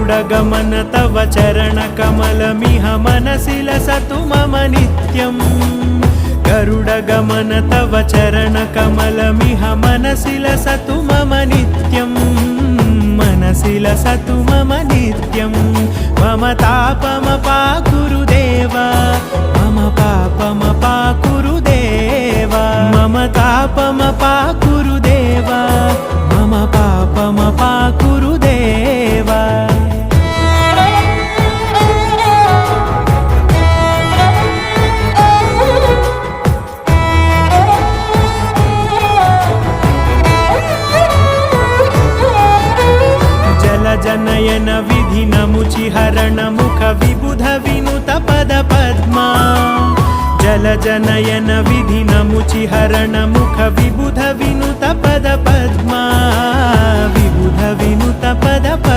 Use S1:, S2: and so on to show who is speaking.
S1: गरुडगमन तव चरणकमलमिह मनसि लसतु मम नित्यम् गरुडगमन तव चरणकमलमिह मनसि लसतु मम नित्यम् मनसि लसतु मम नित्यं मम तापमपाकुरु देवा मम पापमपाकुरु देवा मम तापमपाकुरु देवा मम पापमपाकुरु देवा जनयन विधिन मुचिहरण मुख विबुध विनुत पद पद्मा जल जनयन विधिन मुचिहरण मुख विबुध विनुत पद पद्मा विबुध विनुत पद पद्मा।